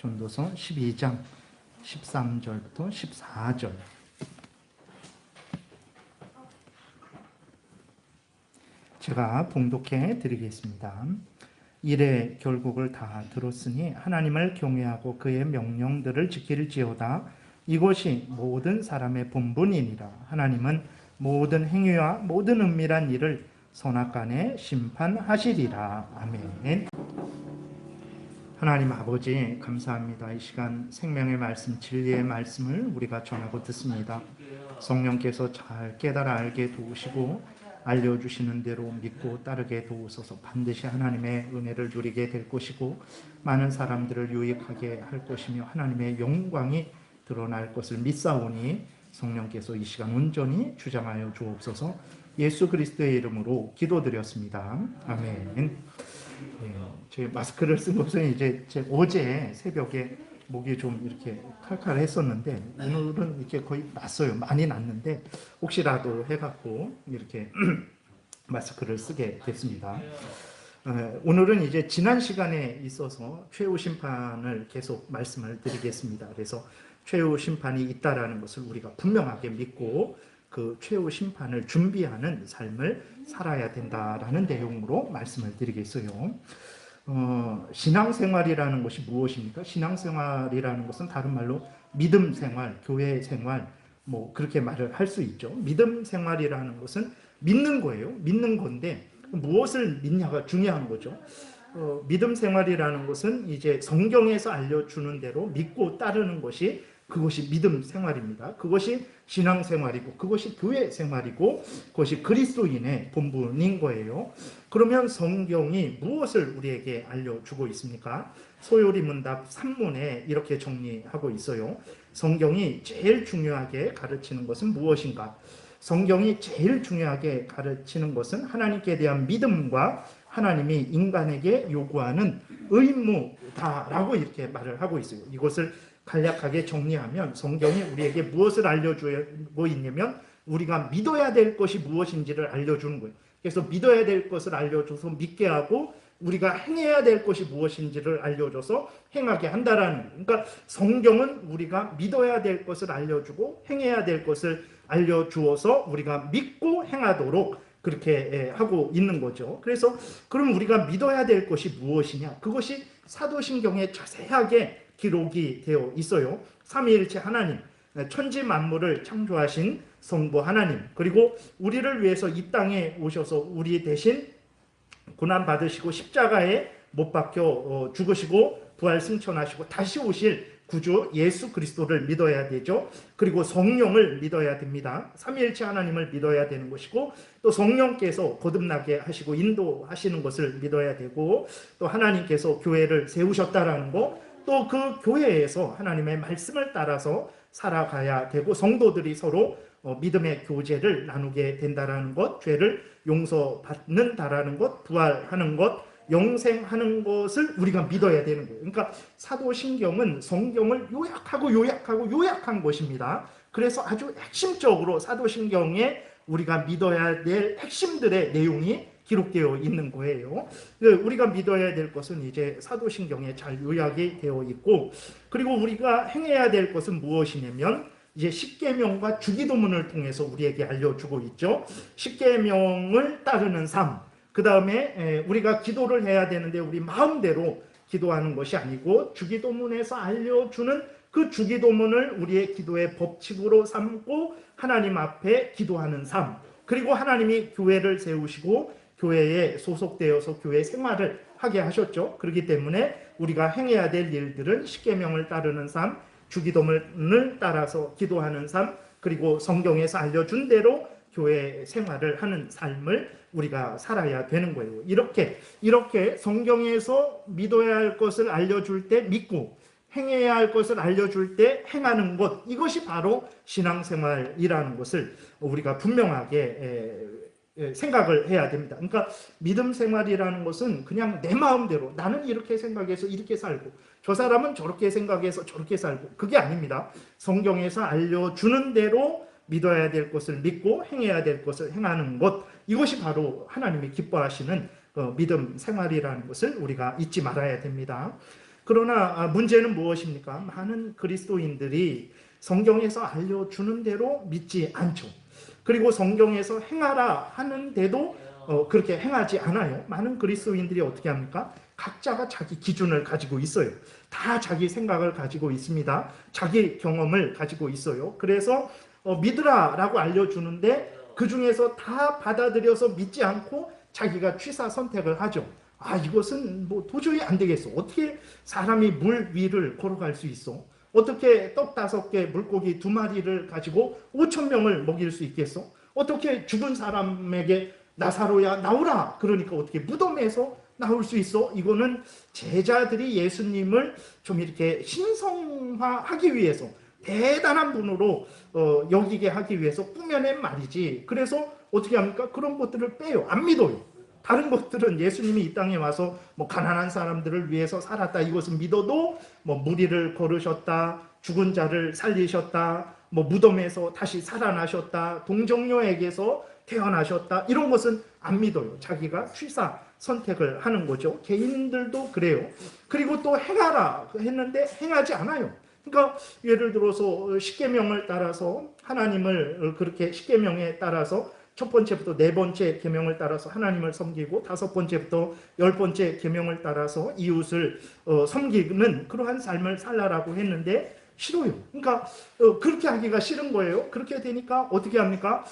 전도서 12장 13절부터 14절. 제가 봉독해 드리겠습니다. 이래 결국을 다 들었으니 하나님을 경외하고 그의 명령들을 지킬지어다. 이것이 모든 사람의 본분이니라. 하나님은 모든 행위와 모든 은밀한 일을 선악간에 심판하시리라. 아멘. 하나님 아버지 감사합니다. 이 시간 생명의 말씀, 진리의 말씀을 우리가 전하고 듣습니다. 성령께서 잘 깨달아 알게 도우시고 알려주시는 대로 믿고 따르게 도우소서. 반드시 하나님의 은혜를 누리게 될 것이고 많은 사람들을 유익하게 할 것이며 하나님의 영광이 드러날 것을 믿사오니 성령께서 이 시간 온전히 주장하여 주옵소서. 예수 그리스도의 이름으로 기도드렸습니다. 아멘. 제 마스크를 쓴 것은 이제 어제 새벽에 목이 좀 이렇게 칼칼했었는데 오늘은 이렇게 거의 났어요. 많이 났는데 혹시라도 해갖고 이렇게 마스크를 쓰게 됐습니다. 오늘은 이제 지난 시간에 있어서 최후 심판을 계속 말씀을 드리겠습니다. 그래서 최후 심판이 있다라는 것을 우리가 분명하게 믿고 그 최후 심판을 준비하는 삶을 살아야 된다라는 내용으로 말씀을 드리겠어요. 신앙생활이라는 것이 무엇입니까? 신앙생활이라는 것은 다른 말로 믿음생활, 교회생활 뭐 그렇게 말을 할 수 있죠. 믿음생활이라는 것은 믿는 거예요. 믿는 건데 무엇을 믿냐가 중요한 거죠. 믿음생활이라는 것은 이제 성경에서 알려주는 대로 믿고 따르는 것이 그것이 믿음 생활입니다. 그것이 신앙생활이고 그것이 교회 생활이고 그것이 그리스도인의 본분인 거예요. 그러면 성경이 무엇을 우리에게 알려주고 있습니까? 소요리 문답 3문에 이렇게 정리하고 있어요. 성경이 제일 중요하게 가르치는 것은 무엇인가? 성경이 제일 중요하게 가르치는 것은 하나님께 대한 믿음과 하나님이 인간에게 요구하는 의무다라고 이렇게 말을 하고 있어요. 이것을 간략하게 정리하면 성경이 우리에게 무엇을 알려주고 있냐면 우리가 믿어야 될 것이 무엇인지를 알려주는 거예요. 그래서 믿어야 될 것을 알려줘서 믿게 하고 우리가 행해야 될 것이 무엇인지를 알려줘서 행하게 한다라는 거예요. 그러니까 성경은 우리가 믿어야 될 것을 알려주고 행해야 될 것을 알려주어서 우리가 믿고 행하도록 그렇게 하고 있는 거죠. 그래서 그럼 우리가 믿어야 될 것이 무엇이냐? 그것이 사도신경에 자세하게 기록이 되어 있어요. 삼위일체 하나님, 천지 만물을 창조하신 성부 하나님, 그리고 우리를 위해서 이 땅에 오셔서 우리 대신 고난 받으시고 십자가에 못 박혀 죽으시고 부활 승천하시고 다시 오실 구주 예수 그리스도를 믿어야 되죠. 그리고 성령을 믿어야 됩니다. 삼위일체 하나님을 믿어야 되는 것이고 또 성령께서 거듭나게 하시고 인도하시는 것을 믿어야 되고 또 하나님께서 교회를 세우셨다라는 거, 또 그 교회에서 하나님의 말씀을 따라서 살아가야 되고 성도들이 서로 믿음의 교제를 나누게 된다라는 것, 죄를 용서받는다라는 것, 부활하는 것, 영생하는 것을 우리가 믿어야 되는 거예요. 그러니까 사도신경은 성경을 요약한 것입니다. 그래서 아주 핵심적으로 사도신경에 우리가 믿어야 될 핵심들의 내용이 기록되어 있는 거예요. 우리가 믿어야 될 것은 이제 사도신경에 잘 요약이 되어 있고, 그리고 우리가 행해야 될 것은 무엇이냐면 이제 십계명과 주기도문을 통해서 우리에게 알려주고 있죠. 십계명을 따르는 삶, 그 다음에 우리가 기도를 해야 되는데 우리 마음대로 기도하는 것이 아니고 주기도문에서 알려주는 그 주기도문을 우리의 기도의 법칙으로 삼고 하나님 앞에 기도하는 삶, 그리고 하나님이 교회를 세우시고 교회에 소속되어서 교회 생활을 하게 하셨죠. 그렇기 때문에 우리가 행해야 될 일들은 십계명을 따르는 삶, 주기도문을 따라서 기도하는 삶, 그리고 성경에서 알려준 대로 교회 생활을 하는 삶을 우리가 살아야 되는 거예요. 이렇게 성경에서 믿어야 할 것을 알려줄 때 믿고 행해야 할 것을 알려줄 때 행하는 것, 이것이 바로 신앙생활이라는 것을 우리가 분명하게 생각을 해야 됩니다. 그러니까 믿음 생활이라는 것은 그냥 내 마음대로 나는 이렇게 생각해서 이렇게 살고 저 사람은 저렇게 생각해서 저렇게 살고, 그게 아닙니다. 성경에서 알려주는 대로 믿어야 될 것을 믿고 행해야 될 것을 행하는 것, 이것이 바로 하나님이 기뻐하시는 믿음 생활이라는 것을 우리가 잊지 말아야 됩니다. 그러나 문제는 무엇입니까? 많은 그리스도인들이 성경에서 알려주는 대로 믿지 않죠. 그리고 성경에서 행하라 하는데도 그렇게 행하지 않아요. 많은 그리스도인들이 어떻게 합니까? 각자가 자기 기준을 가지고 있어요. 다 자기 생각을 가지고 있습니다. 자기 경험을 가지고 있어요. 그래서 믿으라라고 알려주는데 그 중에서 다 받아들여서 믿지 않고 자기가 취사 선택을 하죠. 이것은 뭐 도저히 안 되겠어. 어떻게 사람이 물 위를 걸어갈 수 있어? 어떻게 떡 5개, 물고기 2마리를 가지고 5천 명을 먹일 수 있겠어? 어떻게 죽은 사람에게 나사로야 나오라. 그러니까 어떻게 무덤에서 나올 수 있어? 이거는 제자들이 예수님을 좀 이렇게 신성화하기 위해서 대단한 분으로 여기게 하기 위해서 꾸며낸 말이지. 그래서 어떻게 합니까? 그런 것들을 빼요. 안 믿어요. 다른 것들은 예수님이 이 땅에 와서 뭐 가난한 사람들을 위해서 살았다, 이것은 믿어도 뭐 무리를 걸으셨다, 죽은 자를 살리셨다, 뭐 무덤에서 다시 살아나셨다, 동정녀에게서 태어나셨다, 이런 것은 안 믿어요. 자기가 취사 선택을 하는 거죠. 개인들도 그래요. 그리고 또 행하라 했는데 행하지 않아요. 그러니까 예를 들어서 십계명을 따라서 하나님을 그렇게 십계명에 따라서 첫 번째부터 네 번째 계명을 따라서 하나님을 섬기고 5번째부터 10번째 계명을 따라서 이웃을 섬기는 그러한 삶을 살라라고 했는데 싫어요. 그러니까 그렇게 하기가 싫은 거예요. 그렇게 되니까 어떻게 합니까?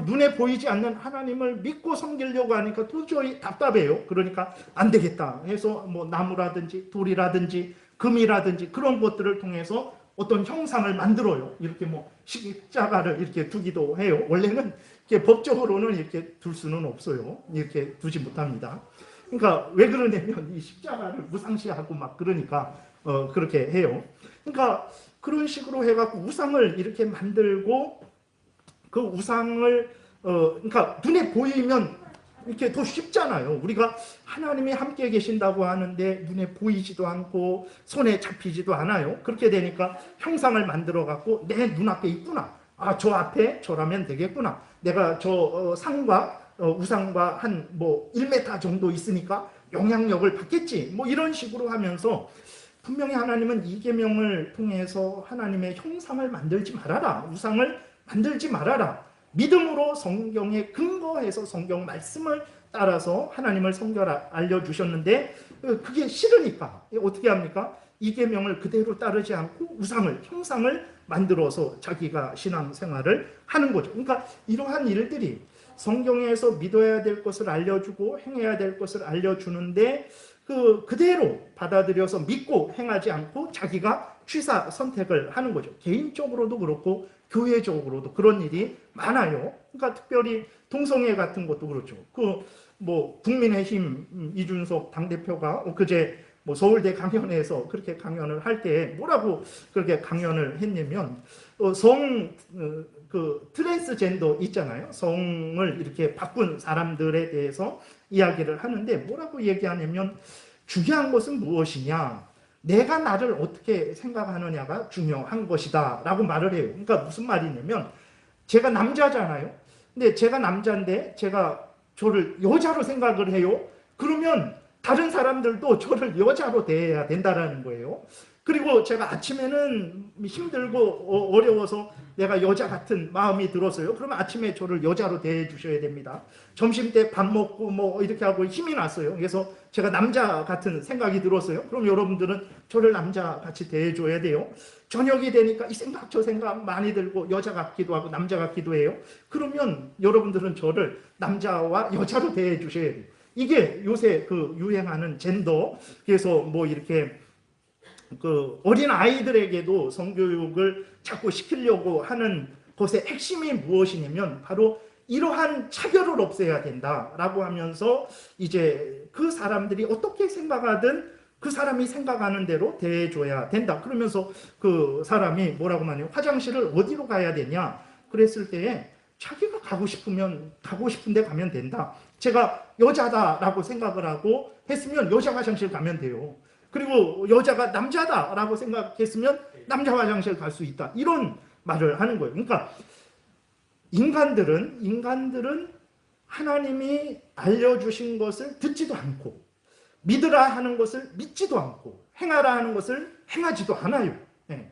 눈에 보이지 않는 하나님을 믿고 섬기려고 하니까 도저히 답답해요. 그러니까 안 되겠다 해서 뭐 나무라든지 돌이라든지 금이라든지 그런 것들을 통해서 어떤 형상을 만들어요. 이렇게 뭐 십자가를 이렇게 두기도 해요. 원래는 이렇게 법적으로는 이렇게 둘 수는 없어요. 이렇게 두지 못합니다. 그러니까 왜 그러냐면 이 십자가를 무상시하고 막 그러니까 그렇게 해요. 그러니까 그런 식으로 해갖고 우상을 이렇게 만들고 그 우상을 그러니까 눈에 보이면 이렇게 더 쉽잖아요. 우리가 하나님이 함께 계신다고 하는데 눈에 보이지도 않고 손에 잡히지도 않아요. 그렇게 되니까 형상을 만들어 갖고 내 눈앞에 있구나. 저 앞에 저라면 되겠구나. 내가 저 상과 우상과 한 뭐 1m 정도 있으니까 영향력을 받겠지. 뭐 이런 식으로 하면서 분명히 하나님은 이 계명을 통해서 하나님의 형상을 만들지 말아라. 우상을 만들지 말아라. 믿음으로 성경에 근거해서 성경 말씀을 따라서 하나님을 섬겨라 알려주셨는데 그게 싫으니까 어떻게 합니까? 이 계명을 그대로 따르지 않고 우상을, 형상을 만들어서 자기가 신앙생활을 하는 거죠. 그러니까 이러한 일들이 성경에서 믿어야 될 것을 알려주고 행해야 될 것을 알려주는데 그대로 받아들여서 믿고 행하지 않고 자기가 취사 선택을 하는 거죠. 개인적으로도 그렇고 교회적으로도 그런 일이 많아요. 그러니까 특별히 동성애 같은 것도 그렇죠. 뭐 국민의힘 이준석 당대표가 엊그제 뭐 서울대 강연에서 그렇게 강연을 할 때 뭐라고 그렇게 강연을 했냐면 트랜스젠더 있잖아요. 성을 이렇게 바꾼 사람들에 대해서 이야기를 하는데 뭐라고 얘기하냐면 중요한 것은 무엇이냐? 내가 나를 어떻게 생각하느냐가 중요한 것이다 라고 말을 해요. 그러니까 무슨 말이냐면 제가 남자잖아요. 근데 제가 남자인데 제가 저를 여자로 생각을 해요. 그러면 다른 사람들도 저를 여자로 대해야 된다는 거예요. 그리고 제가 아침에는 힘들고 어려워서 내가 여자 같은 마음이 들었어요. 그러면 아침에 저를 여자로 대해 주셔야 됩니다. 점심 때 밥 먹고 뭐 이렇게 하고 힘이 났어요. 그래서 제가 남자 같은 생각이 들었어요. 그럼 여러분들은 저를 남자같이 대해 줘야 돼요. 저녁이 되니까 이 생각 저 생각 많이 들고 여자 같기도 하고 남자 같기도 해요. 그러면 여러분들은 저를 남자와 여자로 대해 주셔야 돼요. 이게 요새 유행하는 젠더, 그래서 뭐 이렇게 어린 아이들에게도 성교육을 자꾸 시키려고 하는 것의 핵심이 무엇이냐면 바로 이러한 차별을 없애야 된다라고 하면서 이제 그 사람들이 어떻게 생각하든 그 사람이 생각하는 대로 대해줘야 된다. 그러면서 그 사람이 뭐라고 하냐면 화장실을 어디로 가야 되냐 그랬을 때에 자기가 가고 싶은데 가면 된다. 제가 여자다라고 생각을 하고 했으면 여자 화장실 가면 돼요. 그리고 여자가 남자다라고 생각했으면 남자 화장실 갈 수 있다. 이런 말을 하는 거예요. 그러니까 인간들은 하나님이 알려주신 것을 듣지도 않고 믿으라 하는 것을 믿지도 않고 행하라 하는 것을 행하지도 않아요. 예.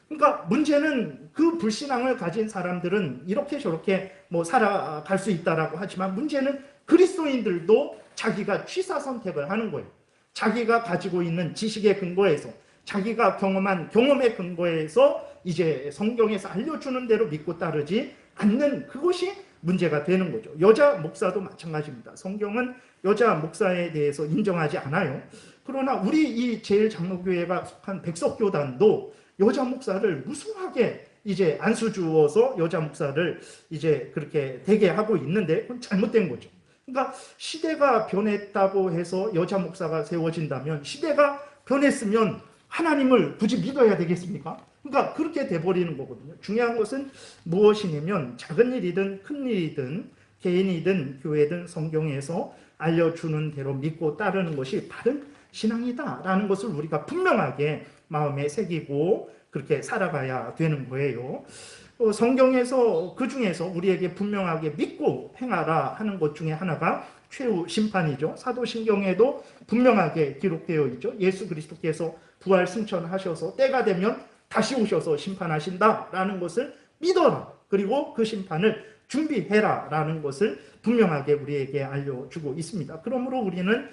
그러니까 문제는 그 불신앙을 가진 사람들은 이렇게 저렇게 뭐 살아갈 수 있다라고 하지만 문제는 그리스도인들도 자기가 취사 선택을 하는 거예요. 자기가 가지고 있는 지식의 근거에서, 자기가 경험한 경험의 근거에서 이제 성경에서 알려주는 대로 믿고 따르지 않는 그것이 문제가 되는 거죠. 여자 목사도 마찬가지입니다. 성경은 여자 목사에 대해서 인정하지 않아요. 그러나 우리 이 제일장로교회가 속한 백석교단도 여자 목사를 무수하게 이제 안수 주어서 여자 목사를 이제 그렇게 되게 하고 있는데 그건 잘못된 거죠. 그러니까 시대가 변했다고 해서 여자 목사가 세워진다면 시대가 변했으면 하나님을 굳이 믿어야 되겠습니까? 그러니까 그렇게 돼버리는 거거든요. 중요한 것은 무엇이냐면 작은 일이든 큰 일이든 개인이든 교회든 성경에서 알려주는 대로 믿고 따르는 것이 바른 신앙이다라는 것을 우리가 분명하게 마음에 새기고 그렇게 살아가야 되는 거예요. 성경에서 그 중에서 우리에게 분명하게 믿고 행하라 하는 것 중에 하나가 최후 심판이죠. 사도신경에도 분명하게 기록되어 있죠. 예수 그리스도께서 부활 승천하셔서 때가 되면 다시 오셔서 심판하신다라는 것을 믿어라. 그리고 그 심판을 준비해라라는 것을 분명하게 우리에게 알려주고 있습니다. 그러므로 우리는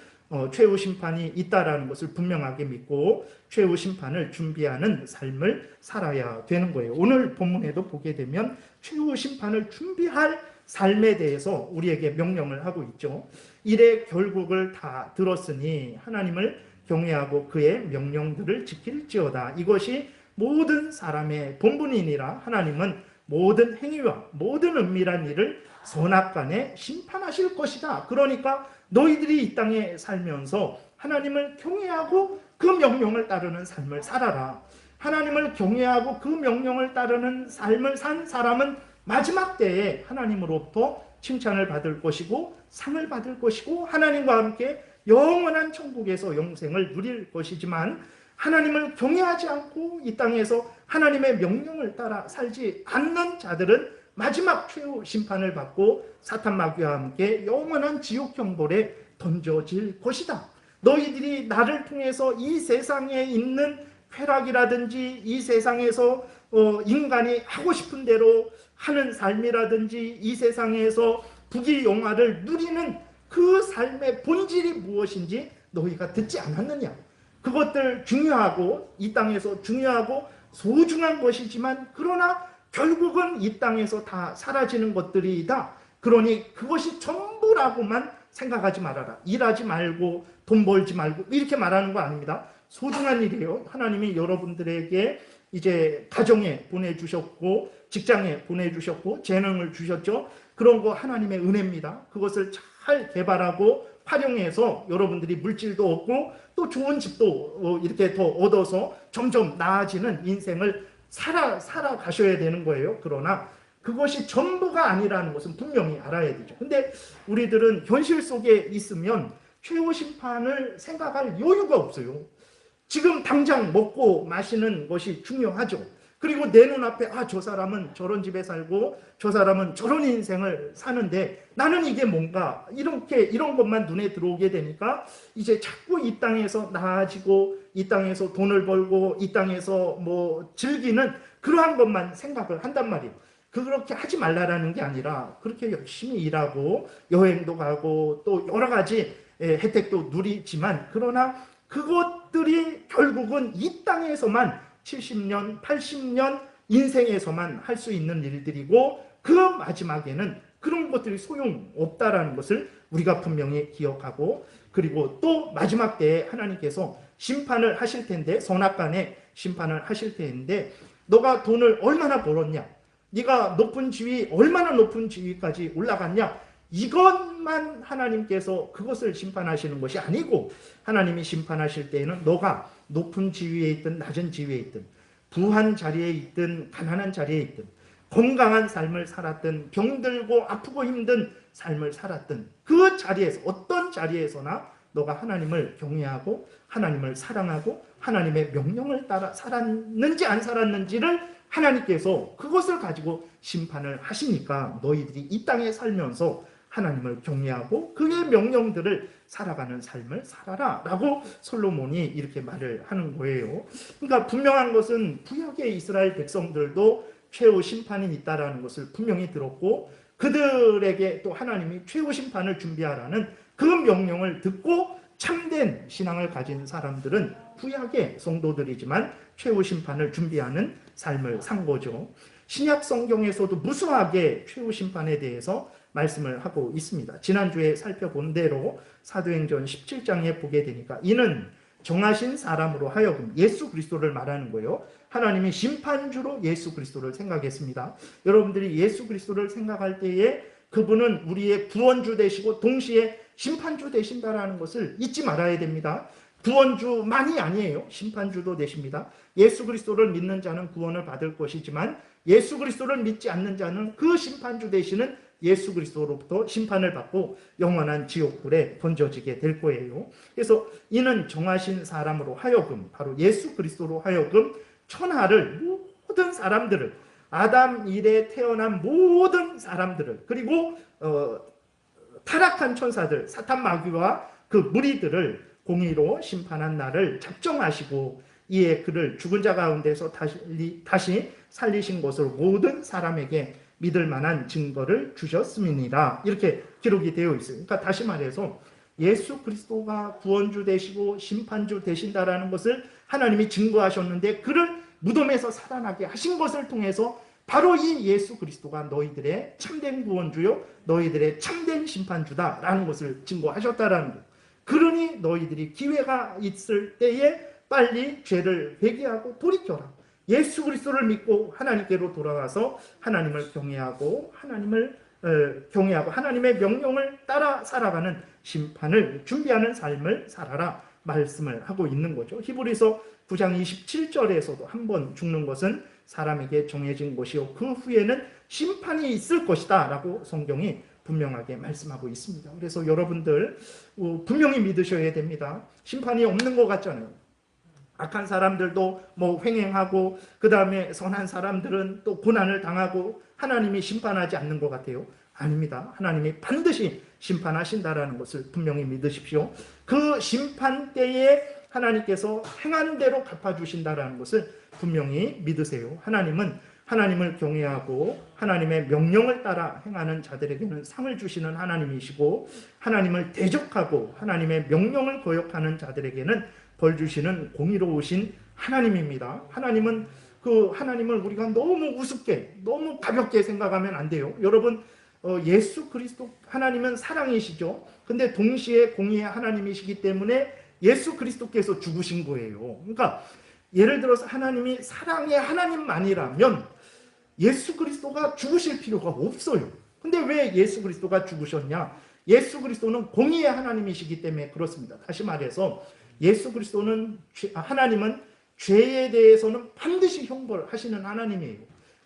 최후 심판이 있다라는 것을 분명하게 믿고 최후 심판을 준비하는 삶을 살아야 되는 거예요. 오늘 본문에도 보게 되면 최후 심판을 준비할 삶에 대해서 우리에게 명령을 하고 있죠. 일의 결국을 다 들었으니 하나님을 경외하고 그의 명령들을 지킬지어다. 이것이 모든 사람의 본분이니라. 하나님은 모든 행위와 모든 은밀한 일을 선악간에 심판하실 것이다. 그러니까 너희들이 이 땅에 살면서 하나님을 경외하고 그 명령을 따르는 삶을 살아라. 하나님을 경외하고 그 명령을 따르는 삶을 산 사람은 마지막 때에 하나님으로부터 칭찬을 받을 것이고 상을 받을 것이고 하나님과 함께 영원한 천국에서 영생을 누릴 것이지만 하나님을 경외하지 않고 이 땅에서 하나님의 명령을 따라 살지 않는 자들은 마지막 최후 심판을 받고 사탄 마귀와 함께 영원한 지옥 형벌에 던져질 것이다. 너희들이 나를 통해서 이 세상에 있는 쾌락이라든지 이 세상에서 인간이 하고 싶은 대로 하는 삶이라든지 이 세상에서 부귀영화를 누리는 그 삶의 본질이 무엇인지 너희가 듣지 않았느냐. 그것들 중요하고 이 땅에서 중요하고 소중한 것이지만 그러나 결국은 이 땅에서 다 사라지는 것들이다. 그러니 그것이 전부라고만 생각하지 말아라. 일하지 말고 돈 벌지 말고 이렇게 말하는 거 아닙니다. 소중한 일이에요. 하나님이 여러분들에게 이제 가정에 보내주셨고 직장에 보내주셨고 재능을 주셨죠. 그런 거 하나님의 은혜입니다. 그것을 잘 개발하고 활용해서 여러분들이 물질도 얻고 또 좋은 집도 이렇게 더 얻어서 점점 나아지는 인생을 살아가셔야 되는 거예요. 그러나 그것이 전부가 아니라는 것은 분명히 알아야 되죠. 근데 우리들은 현실 속에 있으면 최후 심판을 생각할 여유가 없어요. 지금 당장 먹고 마시는 것이 중요하죠. 그리고 내 눈앞에 저 사람은 저런 집에 살고 저 사람은 저런 인생을 사는데 나는 이게 뭔가 이런 것만 눈에 들어오게 되니까 이제 자꾸 이 땅에서 나아지고 이 땅에서 돈을 벌고 이 땅에서 뭐 즐기는 그러한 것만 생각을 한단 말이에요. 그렇게 하지 말라라는 게 아니라 그렇게 열심히 일하고 여행도 가고 또 여러 가지 혜택도 누리지만 그러나 그것들이 결국은 이 땅에서만 70년, 80년 인생에서만 할 수 있는 일들이고 그 마지막에는 그런 것들이 소용없다라는 것을 우리가 분명히 기억하고 그리고 또 마지막 때에 하나님께서 심판을 하실 텐데 선악간에 심판을 하실 텐데 너가 돈을 얼마나 벌었냐? 네가 높은 지위 얼마나 높은 지위까지 올라갔냐? 이것만 하나님께서 그것을 심판하시는 것이 아니고 하나님이 심판하실 때에는 너가 높은 지위에 있든 낮은 지위에 있든 부한 자리에 있든 가난한 자리에 있든 건강한 삶을 살았든 병들고 아프고 힘든 삶을 살았든 그 자리에서 어떤 자리에서나 너가 하나님을 경외하고 하나님을 사랑하고 하나님의 명령을 따라 살았는지 안 살았는지를 하나님께서 그것을 가지고 심판을 하시니까 너희들이 이 땅에 살면서 하나님을 경외하고 그의 명령들을 살아가는 삶을 살아라 라고 솔로몬이 이렇게 말을 하는 거예요. 그러니까 분명한 것은 구약의 이스라엘 백성들도 최후 심판이 있다라는 것을 분명히 들었고 그들에게 또 하나님이 최후 심판을 준비하라는 그 명령을 듣고 참된 신앙을 가진 사람들은 구약의 성도들이지만 최후 심판을 준비하는 삶을 산 거죠. 신약 성경에서도 무수하게 최후 심판에 대해서 말씀을 하고 있습니다. 지난주에 살펴본 대로 사도행전 17장에 보게 되니까 이는 정하신 사람으로 하여금 예수 그리스도를 말하는 거예요. 하나님이 심판주로 예수 그리스도를 생각했습니다. 여러분들이 예수 그리스도를 생각할 때에 그분은 우리의 구원주 되시고 동시에 심판주 되신다라는 것을 잊지 말아야 됩니다. 구원주만이 아니에요. 심판주도 되십니다. 예수 그리스도를 믿는 자는 구원을 받을 것이지만 예수 그리스도를 믿지 않는 자는 그 심판주 되시는 예수 그리스도로부터 심판을 받고 영원한 지옥불에 던져지게 될 거예요. 그래서 이는 정하신 사람으로 하여금 바로 예수 그리스도로 하여금 천하를 모든 사람들을 아담 이래 태어난 모든 사람들을 그리고 타락한 천사들 사탄 마귀와 그 무리들을 공의로 심판한 날을 작정하시고 이에 그를 죽은 자 가운데서 다시 살리신 것으로 모든 사람에게 믿을 만한 증거를 주셨음이니라 이렇게 기록이 되어 있어요. 그러니까 다시 말해서 예수 그리스도가 구원주 되시고 심판주 되신다라는 것을 하나님이 증거하셨는데 그를 무덤에서 살아나게 하신 것을 통해서 바로 이 예수 그리스도가 너희들의 참된 구원주요 너희들의 참된 심판주다라는 것을 증거하셨다라는 것. 그러니 너희들이 기회가 있을 때에 빨리 죄를 회개하고 돌이켜라. 예수 그리스도를 믿고 하나님께로 돌아와서 하나님을 경외하고 하나님의 명령을 따라 살아가는 심판을 준비하는 삶을 살아라 말씀을 하고 있는 거죠. 히브리서 9장 27절에서도 한 번 죽는 것은 사람에게 정해진 것이요 그 후에는 심판이 있을 것이다 라고 성경이 분명하게 말씀하고 있습니다. 그래서 여러분들 분명히 믿으셔야 됩니다. 심판이 없는 것 같잖아요. 악한 사람들도 횡행하고 그 다음에 선한 사람들은 또 고난을 당하고 하나님이 심판하지 않는 것 같아요. 아닙니다. 하나님이 반드시 심판하신다라는 것을 분명히 믿으십시오. 그 심판 때에 하나님께서 행한 대로 갚아주신다라는 것을 분명히 믿으세요. 하나님은 하나님을 경외하고 하나님의 명령을 따라 행하는 자들에게는 상을 주시는 하나님이시고 하나님을 대적하고 하나님의 명령을 거역하는 자들에게는 벌 주시는 공의로우신 하나님입니다. 하나님은 하나님을 우리가 너무 우습게 너무 가볍게 생각하면 안 돼요. 여러분 예수 그리스도 하나님은 사랑이시죠. 근데 동시에 공의의 하나님이시기 때문에 예수 그리스도께서 죽으신 거예요. 그러니까 예를 들어서 하나님이 사랑의 하나님만이라면 예수 그리스도가 죽으실 필요가 없어요. 근데 왜 예수 그리스도가 죽으셨냐? 예수 그리스도는 공의의 하나님이시기 때문에 그렇습니다. 다시 말해서 예수 그리스도는 하나님은 죄에 대해서는 반드시 형벌하시는 하나님이에요.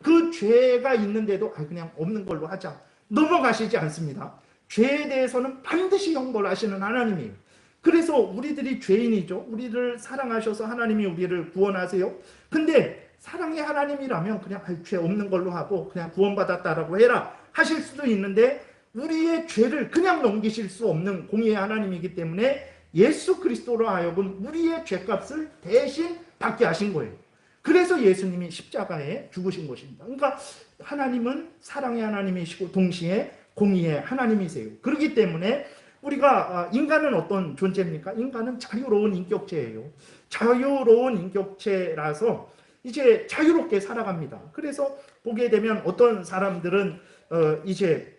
그 죄가 있는데도 그냥 없는 걸로 하자 넘어가시지 않습니다. 죄에 대해서는 반드시 형벌하시는 하나님이에요. 그래서 우리들이 죄인이죠. 우리를 사랑하셔서 하나님이 우리를 구원하세요. 근데 사랑의 하나님이라면 그냥 죄 없는 걸로 하고 그냥 구원받았다라고 해라 하실 수도 있는데 우리의 죄를 그냥 넘기실 수 없는 공의의 하나님이기 때문에 예수 그리스도로 하여금 우리의 죄값을 대신 받게 하신 거예요. 그래서 예수님이 십자가에 죽으신 것입니다. 그러니까 하나님은 사랑의 하나님이시고 동시에 공의의 하나님이세요. 그렇기 때문에 우리가 인간은 어떤 존재입니까? 인간은 자유로운 인격체예요. 자유로운 인격체라서 이제 자유롭게 살아갑니다. 그래서 보게 되면 어떤 사람들은 이제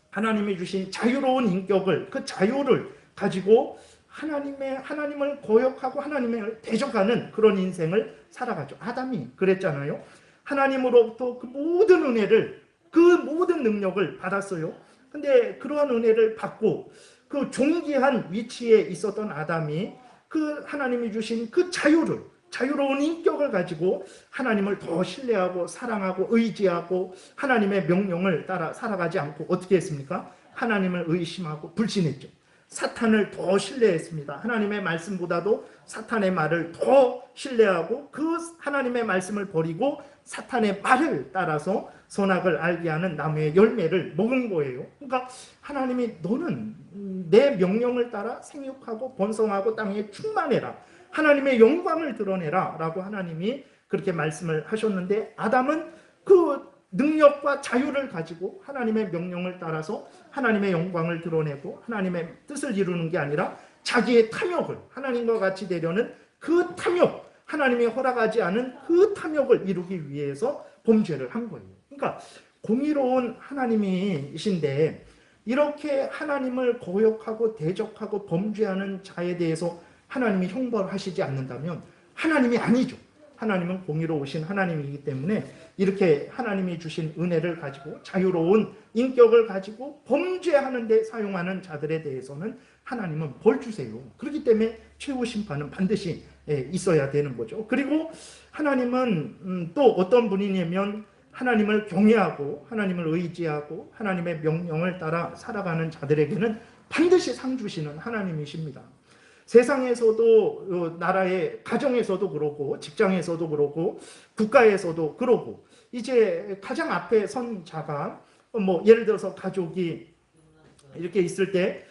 하나님이 주신 자유로운 인격을 그 자유를 가지고 하나님을 거역하고 하나님을 대적하는 그런 인생을 살아가죠. 아담이 그랬잖아요. 하나님으로부터 그 모든 은혜를 그 모든 능력을 받았어요. 근데 그러한 은혜를 받고 그 존귀한 위치에 있었던 아담이 그 하나님이 주신 그 자유로운 인격을 가지고 하나님을 더 신뢰하고 사랑하고 의지하고 하나님의 명령을 따라 살아가지 않고 어떻게 했습니까? 하나님을 의심하고 불신했죠. 사탄을 더 신뢰했습니다. 하나님의 말씀보다도 사탄의 말을 더 신뢰하고 그 하나님의 말씀을 버리고 사탄의 말을 따라서 선악을 알게 하는 나무의 열매를 먹은 거예요. 그러니까 하나님이 너는 내 명령을 따라 생육하고 번성하고 땅에 충만해라. 하나님의 영광을 드러내라 라고 하나님이 그렇게 말씀을 하셨는데 아담은 그 능력과 자유를 가지고 하나님의 명령을 따라서 하나님의 영광을 드러내고 하나님의 뜻을 이루는 게 아니라 자기의 탐욕을 하나님과 같이 되려는 그 탐욕, 하나님이 허락하지 않은 그 탐욕을 이루기 위해서 범죄를 한 거예요. 그러니까 공의로운 하나님이신데 이렇게 하나님을 거역하고 대적하고 범죄하는 자에 대해서 하나님이 형벌을 하시지 않는다면 하나님이 아니죠. 하나님은 공의로우신 하나님이기 때문에 이렇게 하나님이 주신 은혜를 가지고 자유로운 인격을 가지고 범죄하는 데 사용하는 자들에 대해서는 하나님은 벌 주세요. 그렇기 때문에 최후 심판은 반드시 있어야 되는 거죠. 그리고 하나님은 또 어떤 분이냐면 하나님을 경외하고 하나님을 의지하고 하나님의 명령을 따라 살아가는 자들에게는 반드시 상 주시는 하나님이십니다. 세상에서도 나라의 가정에서도 그러고 직장에서도 그러고 국가에서도 그러고 이제 가장 앞에 선 자가 뭐 예를 들어서 가족이 이렇게 있을 때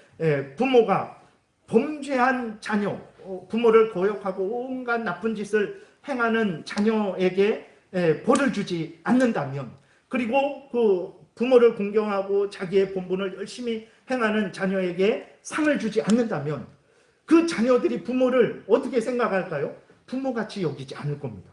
부모가 범죄한 자녀, 부모를 거역하고 온갖 나쁜 짓을 행하는 자녀에게 벌을 주지 않는다면 그리고 그 부모를 공경하고 자기의 본분을 열심히 행하는 자녀에게 상을 주지 않는다면 그 자녀들이 부모를 어떻게 생각할까요? 부모같이 여기지 않을 겁니다.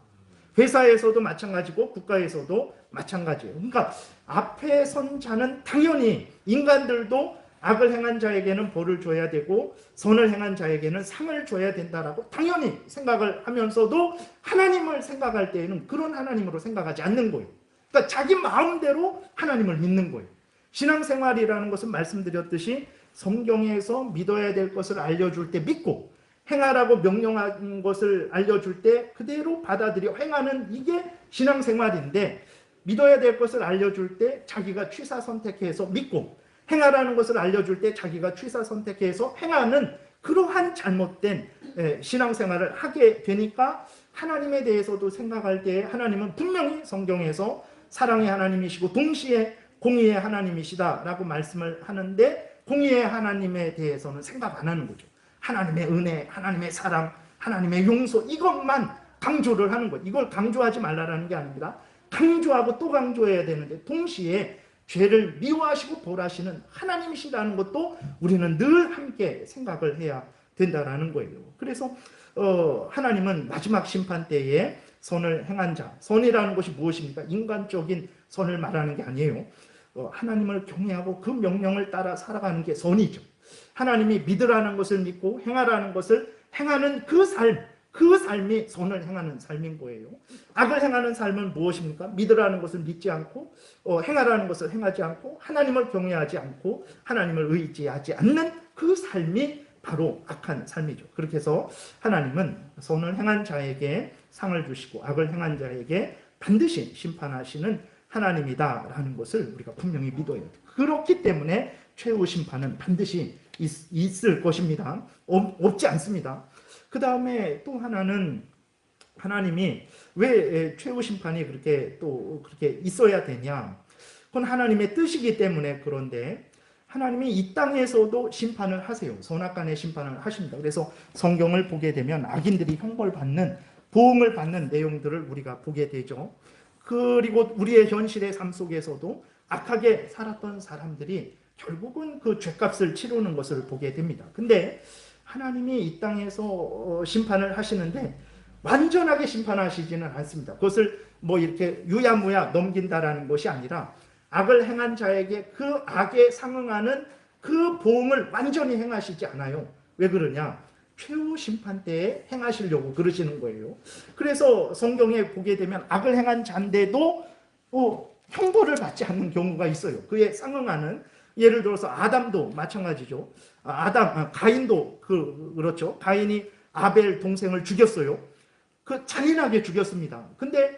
회사에서도 마찬가지고 국가에서도 마찬가지예요. 그러니까 앞에 선 자는 당연히 인간들도 악을 행한 자에게는 벌을 줘야 되고 선을 행한 자에게는 상을 줘야 된다라고 당연히 생각을 하면서도 하나님을 생각할 때에는 그런 하나님으로 생각하지 않는 거예요. 그러니까 자기 마음대로 하나님을 믿는 거예요. 신앙생활이라는 것은 말씀드렸듯이 성경에서 믿어야 될 것을 알려줄 때 믿고 행하라고 명령한 것을 알려줄 때 그대로 받아들여 행하는 이게 신앙생활인데 믿어야 될 것을 알려줄 때 자기가 취사 선택해서 믿고 행하라는 것을 알려줄 때 자기가 취사 선택해서 행하는 그러한 잘못된 신앙생활을 하게 되니까 하나님에 대해서도 생각할 때 하나님은 분명히 성경에서 사랑의 하나님이시고 동시에 공의의 하나님이시다라고 말씀을 하는데 공의의 하나님에 대해서는 생각 안 하는 거죠. 하나님의 은혜, 하나님의 사랑, 하나님의 용서 이것만 강조를 하는 거예요. 이걸 강조하지 말라는 게 아닙니다. 강조하고 또 강조해야 되는데 동시에 죄를 미워하시고 벌하시는 하나님이시라는 것도 우리는 늘 함께 생각을 해야 된다는 거예요. 그래서 하나님은 마지막 심판 때에 선을 행한 자, 선이라는 것이 무엇입니까? 인간적인 선을 말하는 게 아니에요. 하나님을 경외하고 그 명령을 따라 살아가는 게 선이죠. 하나님이 믿으라는 것을 믿고 행하라는 것을 행하는 그 삶이 선을 행하는 삶인 거예요. 악을 행하는 삶은 무엇입니까? 믿으라는 것을 믿지 않고 행하라는 것을 행하지 않고 하나님을 경외하지 않고 하나님을 의지하지 않는 그 삶이 바로 악한 삶이죠. 그렇게 해서 하나님은 선을 행한 자에게 상을 주시고 악을 행한 자에게 반드시 심판하시는 하나님이다라는 것을 우리가 분명히 믿어야 돼요. 그렇기 때문에 최후 심판은 반드시 있을 것입니다. 없지 않습니다. 그 다음에 또 하나는 하나님이 왜 최후 심판이 그렇게 있어야 되냐? 그건 하나님의 뜻이기 때문에 그런데 하나님이 이 땅에서도 심판을 하세요. 선악간의 심판을 하십니다. 그래서 성경을 보게 되면 악인들이 형벌받는 보응을 받는 내용들을 우리가 보게 되죠. 그리고 우리의 현실의 삶 속에서도 악하게 살았던 사람들이 결국은 그 죄값을 치르는 것을 보게 됩니다. 근데 하나님이 이 땅에서 심판을 하시는데 완전하게 심판하시지는 않습니다. 그것을 뭐 이렇게 유야무야 넘긴다라는 것이 아니라 악을 행한 자에게 그 악에 상응하는 그 보응을 완전히 행하시지 않아요. 왜 그러냐? 최후 심판 때에 행하시려고 그러시는 거예요. 그래서 성경에 보게 되면 악을 행한 자인데도 형벌을 받지 않는 경우가 있어요. 그에 상응하는, 예를 들어서 아담도 마찬가지죠. 가인도 그렇죠. 가인이 아벨 동생을 죽였어요. 그 잔인하게 죽였습니다. 근데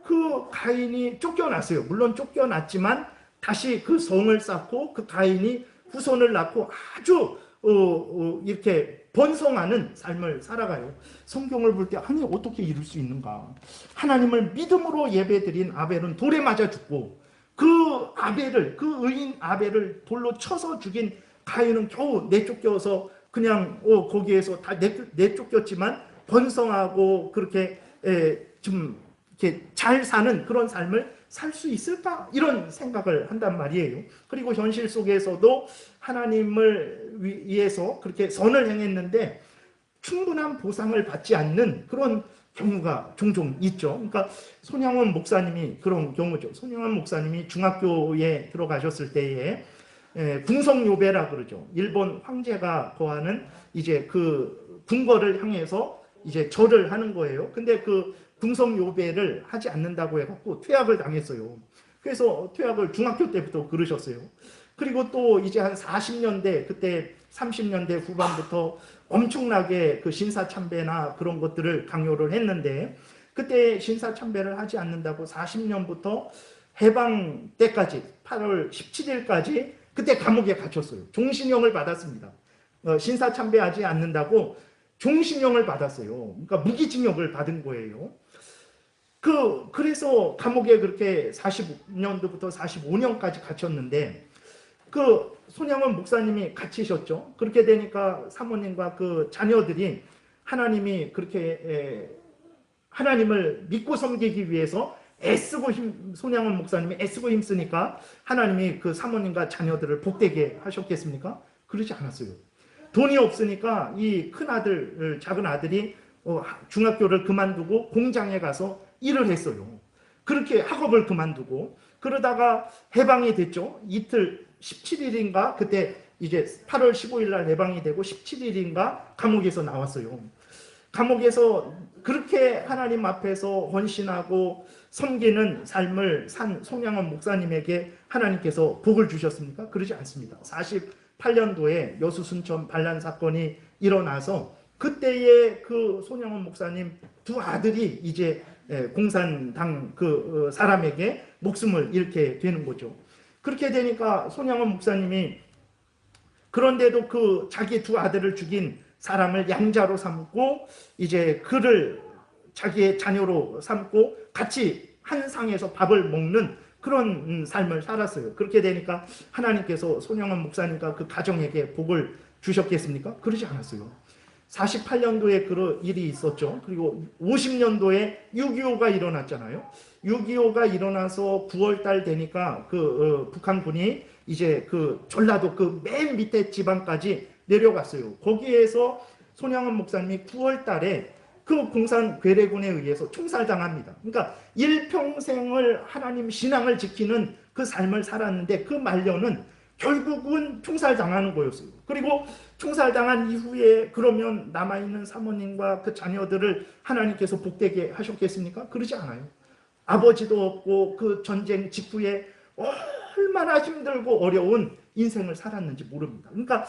그 가인이 쫓겨났어요. 물론 쫓겨났지만 다시 그 성을 쌓고 그 가인이 후손을 낳고 아주 이렇게 번성하는 삶을 살아가요. 성경을 볼 때 아니 어떻게 이룰 수 있는가? 하나님을 믿음으로 예배드린 아벨은 돌에 맞아 죽고 그 아벨을 그 의인 아벨을 돌로 쳐서 죽인 가인은 겨우 내쫓겨서 그냥 거기에서 다 내쫓겼지만 번성하고 그렇게 좀 이렇게 잘 사는 그런 삶을 살 수 있을까? 이런 생각을 한단 말이에요. 그리고 현실 속에서도 하나님을 위해서 그렇게 선을 행했는데 충분한 보상을 받지 않는 그런 경우가 종종 있죠. 그러니까 손양원 목사님이 그런 경우죠. 손양원 목사님이 중학교에 들어가셨을 때에 궁성요배라 그러죠. 일본 황제가 거하는 이제 그 궁궐을 향해서 이제 절을 하는 거예요. 근데 그 궁성요배를 하지 않는다고 해갖고 퇴학을 당했어요. 그래서 퇴학을 중학교 때부터 그러셨어요. 그리고 또 이제 한 40년대 그때 30년대 후반부터 엄청나게 그 신사참배나 그런 것들을 강요를 했는데 그때 신사참배를 하지 않는다고 40년부터 해방 때까지 8월 17일까지 그때 감옥에 갇혔어요. 종신형을 받았습니다. 신사참배하지 않는다고 종신형을 받았어요. 그러니까 무기징역을 받은 거예요. 그래서 감옥에 그렇게 40년도부터 45년까지 갇혔는데 그 손양원 목사님이 갇히셨죠. 그렇게 되니까 사모님과 그 자녀들이 하나님이 그렇게 하나님을 믿고 섬기기 위해서 손양원 목사님이 애쓰고 힘쓰니까 하나님이 그 사모님과 자녀들을 복되게 하셨겠습니까? 그러지 않았어요. 돈이 없으니까 이 큰아들, 작은 아들이 중학교를 그만두고 공장에 가서 일을 했어요. 그렇게 학업을 그만두고 그러다가 해방이 됐죠. 이틀 17일인가 그때 이제 8월 15일 날 해방이 되고 17일인가 감옥에서 나왔어요. 감옥에서 그렇게 하나님 앞에서 헌신하고 섬기는 삶을 산 손양원 목사님에게 하나님께서 복을 주셨습니까? 그러지 않습니다. 48년도에 여수순천 반란 사건이 일어나서 그때의 그 손양원 목사님 두 아들이 이제 공산당 그 사람에게 목숨을 잃게 되는 거죠. 그렇게 되니까 손양원 목사님이 그런데도 그 자기 두 아들을 죽인 사람을 양자로 삼고 이제 그를 자기의 자녀로 삼고 같이 한 상에서 밥을 먹는 그런 삶을 살았어요. 그렇게 되니까 하나님께서 손양원 목사님과 그 가정에게 복을 주셨겠습니까? 그러지 않았어요. 48년도에 그런 일이 있었죠. 그리고 50년도에 6.25가 일어났잖아요. 6.25가 일어나서 9월달 되니까 북한군이 이제 그 전라도 그 맨 밑에 지방까지 내려갔어요. 거기에서 손양원 목사님이 9월달에 그 공산 괴뢰군에 의해서 총살당합니다. 그러니까 일평생을 하나님 신앙을 지키는 그 삶을 살았는데 그 말년은 결국은 총살당하는 거였어요. 그리고 총살당한 이후에 그러면 남아있는 사모님과 그 자녀들을 하나님께서 복되게 하셨겠습니까? 그러지 않아요. 아버지도 없고 그 전쟁 직후에 얼마나 힘들고 어려운 인생을 살았는지 모릅니다. 그러니까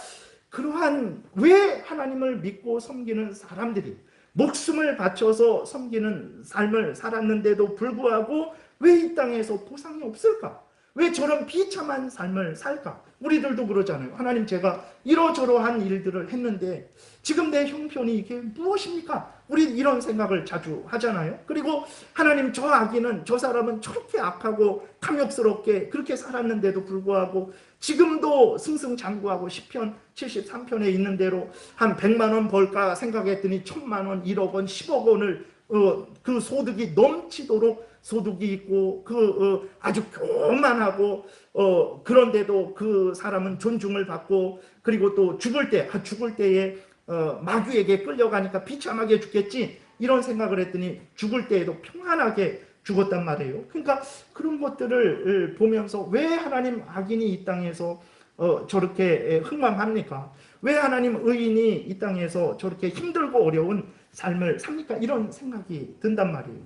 그러한 왜 하나님을 믿고 섬기는 사람들이 목숨을 바쳐서 섬기는 삶을 살았는데도 불구하고 왜 이 땅에서 보상이 없을까? 왜 저런 비참한 삶을 살까? 우리들도 그러잖아요. 하나님 제가 이러저러한 일들을 했는데 지금 내 형편이 이게 무엇입니까? 우리 이런 생각을 자주 하잖아요. 그리고 하나님 저 악인은 저 사람은 저렇게 악하고 탐욕스럽게 그렇게 살았는데도 불구하고 지금도 승승장구하고 시편 73편에 있는 대로 한 100만 원 벌까 생각했더니 1000만 원, 1억 원, 10억 원을 그 소득이 넘치도록 소득이 있고 아주 교만하고 그런데도 그 사람은 존중을 받고 그리고 또 죽을 때에 마귀에게 끌려가니까 비참하게 죽겠지 이런 생각을 했더니 죽을 때에도 평안하게 죽었단 말이에요. 그러니까 그런 것들을 보면서 왜 하나님 악인이 이 땅에서 저렇게 흥망합니까? 왜 하나님 의인이 이 땅에서 저렇게 힘들고 어려운 삶을 삽니까? 이런 생각이 든단 말이에요.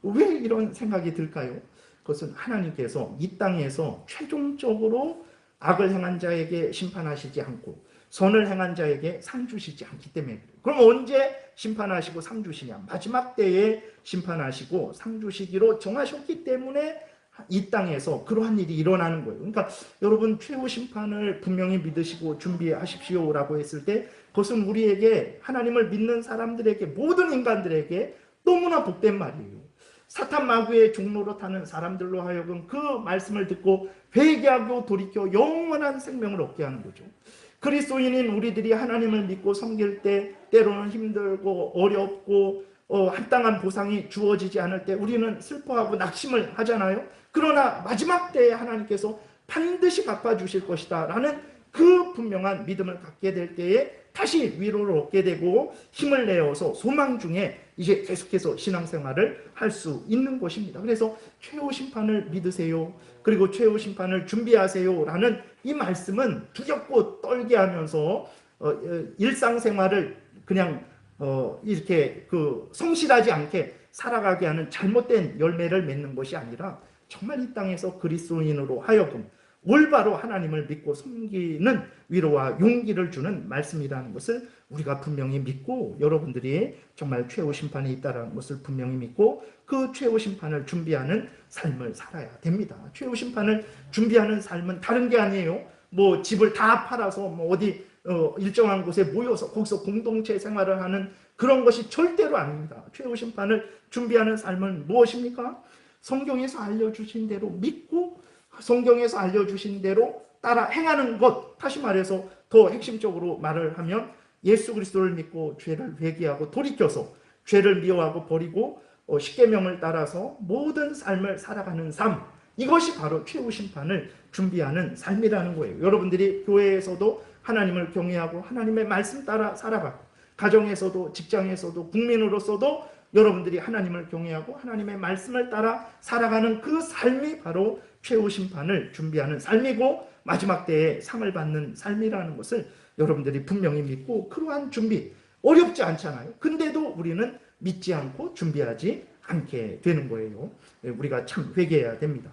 왜 이런 생각이 들까요? 그것은 하나님께서 이 땅에서 최종적으로 악을 행한 자에게 심판하시지 않고 선을 행한 자에게 상 주시지 않기 때문에 그래요. 그럼 언제 심판하시고 상 주시냐? 마지막 때에 심판하시고 상 주시기로 정하셨기 때문에 이 땅에서 그러한 일이 일어나는 거예요. 그러니까 여러분, 최후 심판을 분명히 믿으시고 준비하십시오라고 했을 때 그것은 우리에게, 하나님을 믿는 사람들에게, 모든 인간들에게 너무나 복된 말이에요. 사탄 마귀의 종로로 타는 사람들로 하여금 그 말씀을 듣고 회개하고 돌이켜 영원한 생명을 얻게 하는 거죠. 그리스도인인 우리들이 하나님을 믿고 섬길 때 때로는 힘들고 어렵고 합당한 보상이 주어지지 않을 때 우리는 슬퍼하고 낙심을 하잖아요. 그러나 마지막 때에 하나님께서 반드시 갚아주실 것이다 라는 그 분명한 믿음을 갖게 될 때에 다시 위로를 얻게 되고 힘을 내어서 소망 중에 이제 계속해서 신앙생활을 할 수 있는 것입니다. 그래서 최후 심판을 믿으세요, 그리고 최후 심판을 준비하세요 라는 이 말씀은 두렵고 떨게 하면서 일상생활을 그냥 이렇게 성실하지 않게 살아가게 하는 잘못된 열매를 맺는 것이 아니라 정말 이 땅에서 그리스도인으로 하여금 올바로 하나님을 믿고 섬기는 위로와 용기를 주는 말씀이라는 것을 우리가 분명히 믿고, 여러분들이 정말 최후 심판이 있다는 것을 분명히 믿고 그 최후 심판을 준비하는 삶을 살아야 됩니다. 최후 심판을 준비하는 삶은 다른 게 아니에요. 뭐 집을 다 팔아서 뭐 어디 일정한 곳에 모여서 거기서 공동체 생활을 하는 그런 것이 절대로 아닙니다. 최후 심판을 준비하는 삶은 무엇입니까? 성경에서 알려주신 대로 믿고 성경에서 알려주신 대로 따라 행하는 것. 다시 말해서 더 핵심적으로 말을 하면 예수 그리스도를 믿고 죄를 회개하고 돌이켜서 죄를 미워하고 버리고 십계명을 따라서 모든 삶을 살아가는 삶, 이것이 바로 최후 심판을 준비하는 삶이라는 거예요. 여러분들이 교회에서도 하나님을 경외하고 하나님의 말씀 따라 살아가고, 가정에서도 직장에서도 국민으로서도 여러분들이 하나님을 경외하고 하나님의 말씀을 따라 살아가는 그 삶이 바로 최후 심판을 준비하는 삶이고 마지막 때에 상을 받는 삶이라는 것을 여러분들이 분명히 믿고, 그러한 준비 어렵지 않잖아요. 근데도 우리는 믿지 않고 준비하지 않게 되는 거예요. 우리가 참 회개해야 됩니다.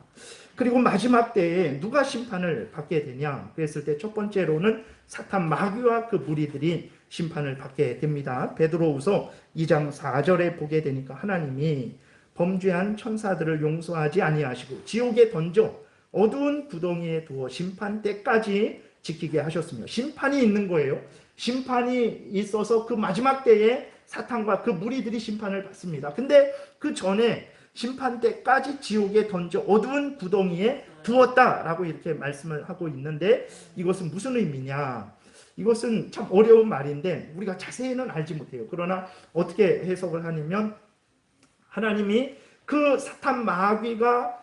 그리고 마지막 때에 누가 심판을 받게 되냐 그랬을 때 첫 번째로는 사탄 마귀와 그 무리들이 심판을 받게 됩니다. 베드로후서 2장 4절에 보게 되니까 하나님이 범죄한 천사들을 용서하지 아니하시고 지옥에 던져 어두운 구덩이에 두어 심판 때까지 지키게 하셨으며, 심판이 있는 거예요. 심판이 있어서 그 마지막 때에 사탄과 그 무리들이 심판을 받습니다. 근데 그 전에 심판 때까지 지옥에 던져 어두운 구덩이에 두었다라고 이렇게 말씀을 하고 있는데, 이것은 무슨 의미냐? 이것은 참 어려운 말인데 우리가 자세히는 알지 못해요. 그러나 어떻게 해석을 하냐면, 하나님이 그 사탄 마귀가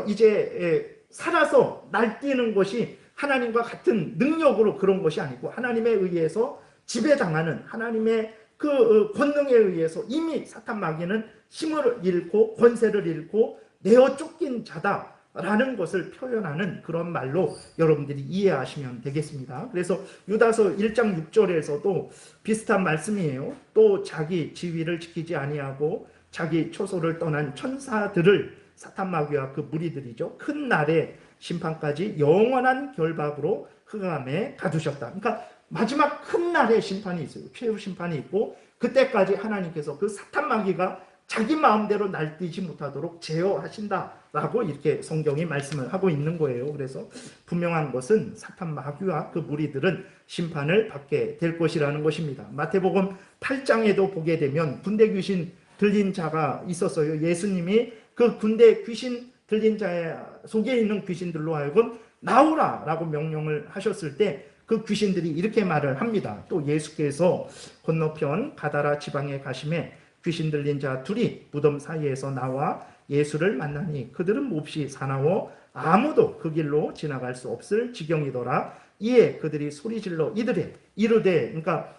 이제 살아서 날뛰는 것이 하나님과 같은 능력으로 그런 것이 아니고 하나님에 의해서 지배당하는, 하나님의 그 권능에 의해서 이미 사탄 마귀는 힘을 잃고 권세를 잃고 내어 쫓긴 자다라는 것을 표현하는 그런 말로 여러분들이 이해하시면 되겠습니다. 그래서 유다서 1장 6절에서도 비슷한 말씀이에요. 또 자기 지위를 지키지 아니하고 자기 초소를 떠난 천사들을, 사탄 마귀와 그 무리들이죠, 큰 날에 심판까지 영원한 결박으로 흑암에 가두셨다. 그러니까 마지막 큰 날에 심판이 있어요. 최후 심판이 있고 그때까지 하나님께서 그 사탄 마귀가 자기 마음대로 날뛰지 못하도록 제어하신다라고 이렇게 성경이 말씀을 하고 있는 거예요. 그래서 분명한 것은 사탄 마귀와 그 무리들은 심판을 받게 될 것이라는 것입니다. 마태복음 8장에도 보게 되면 군대 귀신 들린 자가 있었어요. 예수님이 그 군대 귀신 들린 자 속에 있는 귀신들로 하여금 나오라 라고 명령을 하셨을 때 그 귀신들이 이렇게 말을 합니다. 또 예수께서 건너편 가다라 지방에 가심에 귀신 들린 자 둘이 무덤 사이에서 나와 예수를 만나니 그들은 몹시 사나워 아무도 그 길로 지나갈 수 없을 지경이더라. 이에 그들이 소리질러 이르되, 그러니까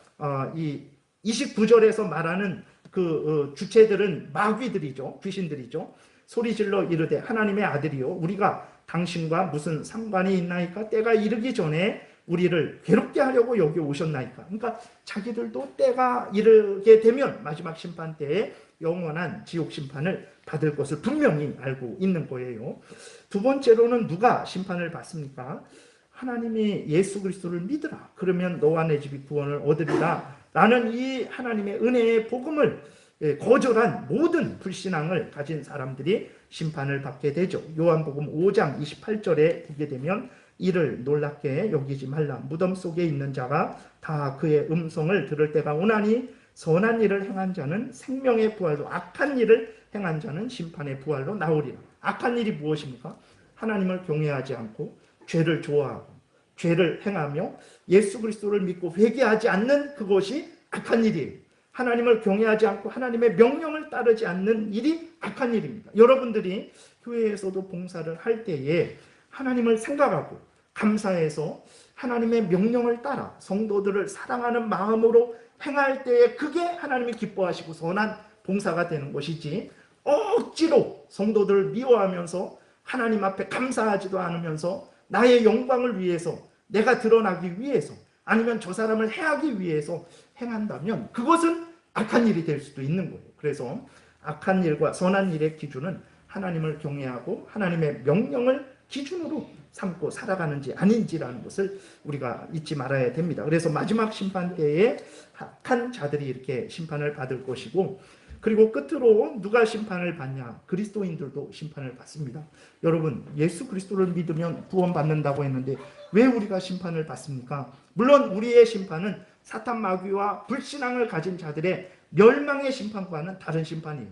이 29절에서 말하는 그 주체들은 마귀들이죠, 귀신들이죠. 소리질러 이르되 하나님의 아들이요 우리가 당신과 무슨 상관이 있나이까? 때가 이르기 전에 우리를 괴롭게 하려고 여기 오셨나이까? 그러니까 자기들도 때가 이르게 되면 마지막 심판 때에 영원한 지옥 심판을 받을 것을 분명히 알고 있는 거예요. 두 번째로는 누가 심판을 받습니까? 하나님이 예수 그리스도를 믿으라. 그러면 너와 내 집이 구원을 얻으리라 라는 이 하나님의 은혜의 복음을 거절한 모든 불신앙을 가진 사람들이 심판을 받게 되죠. 요한복음 5장 28절에 보게 되면 이를 놀랍게 여기지 말라. 무덤 속에 있는 자가 다 그의 음성을 들을 때가 오나니 선한 일을 행한 자는 생명의 부활로, 악한 일을 행한 자는 심판의 부활로 나오리라. 악한 일이 무엇입니까? 하나님을 경외하지 않고 죄를 좋아하고 죄를 행하며 예수 그리스도를 믿고 회개하지 않는 그것이 악한 일이에요. 하나님을 경외하지 않고 하나님의 명령을 따르지 않는 일이 악한 일입니다. 여러분들이 교회에서도 봉사를 할 때에 하나님을 생각하고 감사해서 하나님의 명령을 따라 성도들을 사랑하는 마음으로 행할 때에 그게 하나님이 기뻐하시고 선한 봉사가 되는 것이지, 억지로 성도들을 미워하면서 하나님 앞에 감사하지도 않으면서 나의 영광을 위해서, 내가 드러나기 위해서, 아니면 저 사람을 해하기 위해서 행한다면 그것은 악한 일이 될 수도 있는 거예요. 그래서 악한 일과 선한 일의 기준은 하나님을 경외하고 하나님의 명령을 기준으로 삼고 살아가는지 아닌지라는 것을 우리가 잊지 말아야 됩니다. 그래서 마지막 심판 때에 악한 자들이 이렇게 심판을 받을 것이고, 그리고 끝으로 누가 심판을 받냐? 그리스도인들도 심판을 받습니다. 여러분, 예수 그리스도를 믿으면 구원받는다고 했는데 왜 우리가 심판을 받습니까? 물론 우리의 심판은 사탄 마귀와 불신앙을 가진 자들의 멸망의 심판과는 다른 심판이에요.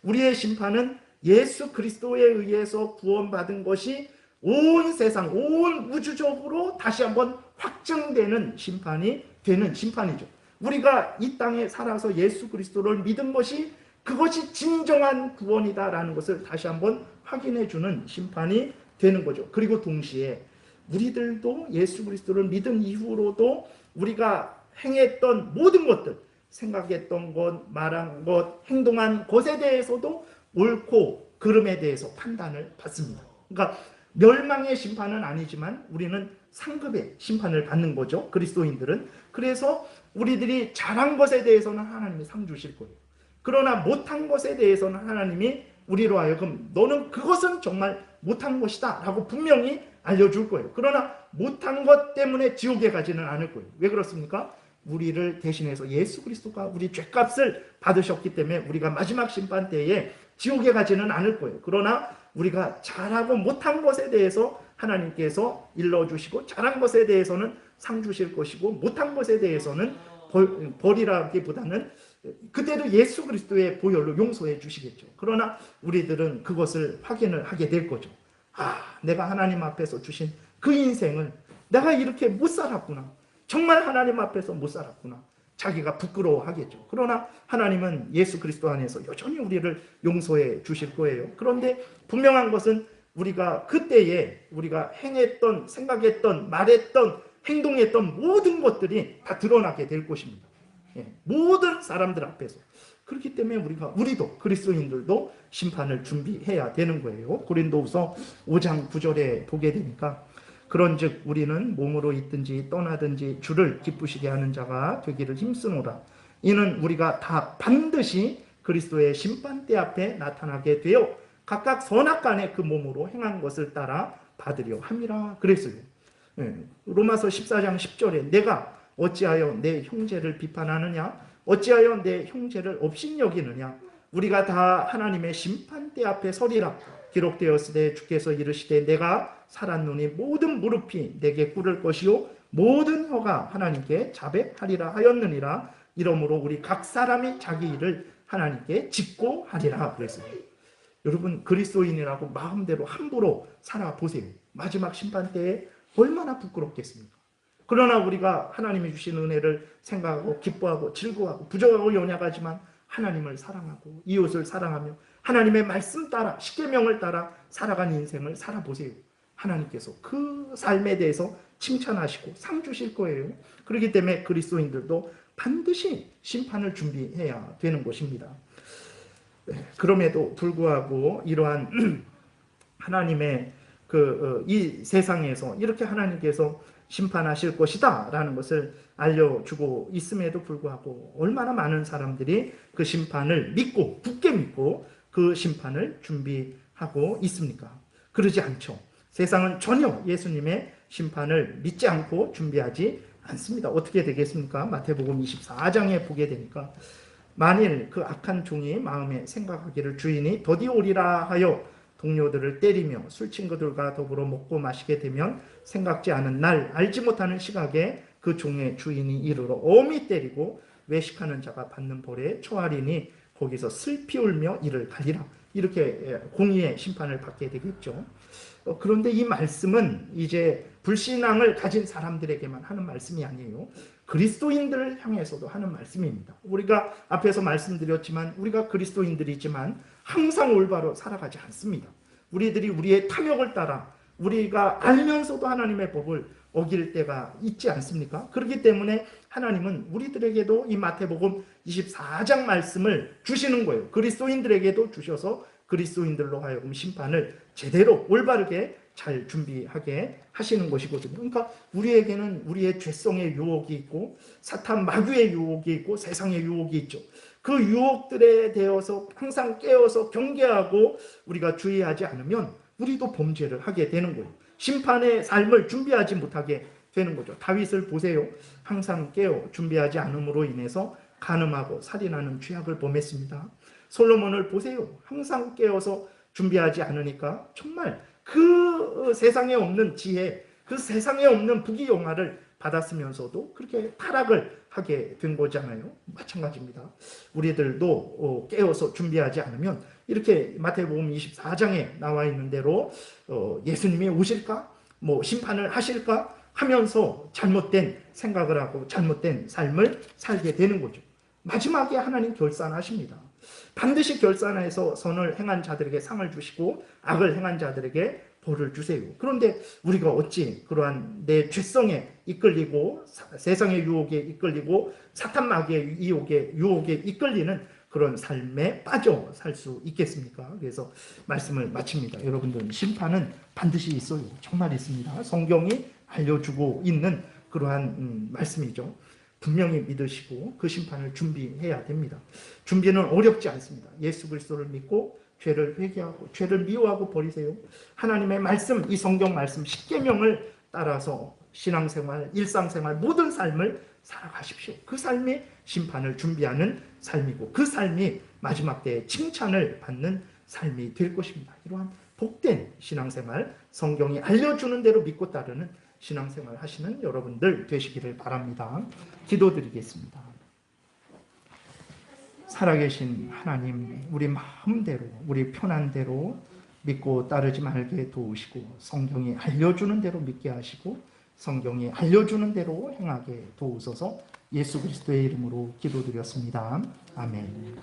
우리의 심판은 예수 그리스도에 의해서 구원받은 것이 온 세상, 온 우주적으로 다시 한번 확증되는 심판이 되는 심판이죠. 우리가 이 땅에 살아서 예수 그리스도를 믿은 것이 그것이 진정한 구원이다라는 것을 다시 한번 확인해 주는 심판이 되는 거죠. 그리고 동시에 우리들도 예수 그리스도를 믿은 이후로도 우리가 행했던 모든 것들, 생각했던 것, 말한 것, 행동한 것에 대해서도 옳고 그름에 대해서 판단을 받습니다. 그러니까 멸망의 심판은 아니지만 우리는 상급의 심판을 받는 거죠. 그리스도인들은. 그래서 우리들이 잘한 것에 대해서는 하나님이 상 주실 거예요. 그러나 못한 것에 대해서는 하나님이 우리로 하여금 너는 그것은 정말 못한 것이다 라고 분명히 알려줄 거예요. 그러나 못한 것 때문에 지옥에 가지는 않을 거예요. 왜 그렇습니까? 우리를 대신해서 예수 그리스도가 우리 죄값을 받으셨기 때문에 우리가 마지막 심판 때에 지옥에 가지는 않을 거예요. 그러나 우리가 잘하고 못한 것에 대해서 하나님께서 일러주시고, 잘한 것에 대해서는 상 주실 것이고, 못한 것에 대해서는 벌이라기보다는 그때도 예수 그리스도의 보혈로 용서해 주시겠죠. 그러나 우리들은 그것을 확인을 하게 될 거죠. 내가 하나님 앞에서 주신 그 인생을 내가 이렇게 못 살았구나. 정말 하나님 앞에서 못 살았구나. 자기가 부끄러워하겠죠. 그러나 하나님은 예수 그리스도 안에서 여전히 우리를 용서해 주실 거예요. 그런데 분명한 것은 우리가 그때에 우리가 행했던, 생각했던, 말했던, 행동했던 모든 것들이 다 드러나게 될 것입니다. 모든 사람들 앞에서. 그렇기 때문에 우리도 그리스도인들도 심판을 준비해야 되는 거예요. 고린도후서 5장 9절에 보게 되니까 그런즉 우리는 몸으로 있든지 떠나든지 주를 기쁘시게 하는 자가 되기를 힘쓰노라. 이는 우리가 다 반드시 그리스도의 심판대 앞에 나타나게 되어 각각 선악간에 그 몸으로 행한 것을 따라 받으려 함이라 그랬어요. 로마서 14장 10절에 내가 어찌하여 내 형제를 비판하느냐? 어찌하여 내 형제를 업신여기느냐? 우리가 다 하나님의 심판대 앞에 서리라. 기록되었으되 주께서 이르시되 내가 살았노니 모든 무릎이 내게 꿇을 것이요 모든 혀가 하나님께 자백하리라 하였느니라. 이러므로 우리 각 사람이 자기 일을 하나님께 짓고 하리라 그랬어요. 여러분, 그리스도인이라고 마음대로 함부로 살아보세요. 마지막 심판 때에 얼마나 부끄럽겠습니까? 그러나 우리가 하나님이 주신 은혜를 생각하고 기뻐하고 즐거워하고 부족하고 연약하지만 하나님을 사랑하고 이웃을 사랑하며 하나님의 말씀 따라 십계명을 따라 살아간 인생을 살아보세요. 하나님께서 그 삶에 대해서 칭찬하시고 상 주실 거예요. 그렇기 때문에 그리스도인들도 반드시 심판을 준비해야 되는 것입니다. 그럼에도 불구하고 이러한 하나님의 이 세상에서 이렇게 하나님께서 심판하실 것이다 라는 것을 알려주고 있음에도 불구하고 얼마나 많은 사람들이 그 심판을 믿고 굳게 믿고 그 심판을 준비하고 있습니까? 그러지 않죠. 세상은 전혀 예수님의 심판을 믿지 않고 준비하지 않습니다. 어떻게 되겠습니까? 마태복음 24장에 보게 되니까 만일 그 악한 종이 마음에 생각하기를 주인이 더디 오리라 하여 동료들을 때리며 술 친구들과 더불어 먹고 마시게 되면 생각지 않은 날 알지 못하는 시각에 그 종의 주인이 이르러 엄히 때리고 외식하는 자가 받는 벌에 처하리니 거기서 슬피 울며 이를 갈리라. 이렇게 공의의 심판을 받게 되겠죠. 그런데 이 말씀은 이제 불신앙을 가진 사람들에게만 하는 말씀이 아니에요. 그리스도인들을 향해서도 하는 말씀입니다. 우리가 앞에서 말씀드렸지만 우리가 그리스도인들이지만 항상 올바로 살아가지 않습니다. 우리들이 우리의 탐욕을 따라 우리가 알면서도 하나님의 법을 어길 때가 있지 않습니까? 그렇기 때문에 하나님은 우리들에게도 이 마태복음 24장 말씀을 주시는 거예요. 그리스도인들에게도 주셔서 그리스도인들로 하여금 심판을 제대로 올바르게 잘 준비하게 하시는 것이거든요. 그러니까 우리에게는 우리의 죄성의 유혹이 있고 사탄 마귀의 유혹이 있고 세상의 유혹이 있죠. 그 유혹들에 대해서 항상 깨어서 경계하고 우리가 주의하지 않으면 우리도 범죄를 하게 되는 거예요. 심판의 삶을 준비하지 못하게 되는 거죠. 다윗을 보세요. 항상 깨어 준비하지 않음으로 인해서 간음하고 살인하는 죄악을 범했습니다. 솔로몬을 보세요. 항상 깨어서 준비하지 않으니까 정말 그 세상에 없는 지혜, 그 세상에 없는 부귀영화를 받았으면서도 그렇게 타락을 하게 된 거잖아요. 마찬가지입니다. 우리들도 깨어서 준비하지 않으면 이렇게 마태복음 24장에 나와 있는 대로 예수님이 오실까? 심판을 하실까? 하면서 잘못된 생각을 하고 잘못된 삶을 살게 되는 거죠. 마지막에 하나님 결산하십니다. 반드시 결산해서 선을 행한 자들에게 상을 주시고 악을 행한 자들에게 벌을 주세요. 그런데 우리가 어찌 그러한 내 죄성에 이끌리고 세상의 유혹에 이끌리고 사탄 마귀의 유혹에 이끌리는 그런 삶에 빠져 살 수 있겠습니까? 그래서 말씀을 마칩니다. 여러분들, 심판은 반드시 있어요. 정말 있습니다. 성경이 알려주고 있는 그러한 말씀이죠. 분명히 믿으시고 그 심판을 준비해야 됩니다. 준비는 어렵지 않습니다. 예수 그리스도를 믿고 죄를 회개하고 죄를 미워하고 버리세요. 하나님의 말씀, 이 성경 말씀 십계명을 따라서 신앙생활, 일상생활, 모든 삶을 살아가십시오. 그 삶이 심판을 준비하는 삶이고 그 삶이 마지막 때에 칭찬을 받는 삶이 될 것입니다. 이러한 복된 신앙생활, 성경이 알려주는 대로 믿고 따르는 신앙생활 하시는 여러분들 되시기를 바랍니다. 기도드리겠습니다. 살아계신 하나님, 우리 마음대로, 우리 편한 대로 믿고 따르지 말게 도우시고 성경이 알려주는 대로 믿게 하시고 성경이 알려주는 대로 행하게 도우소서. 예수 그리스도의 이름으로 기도드렸습니다. 아멘.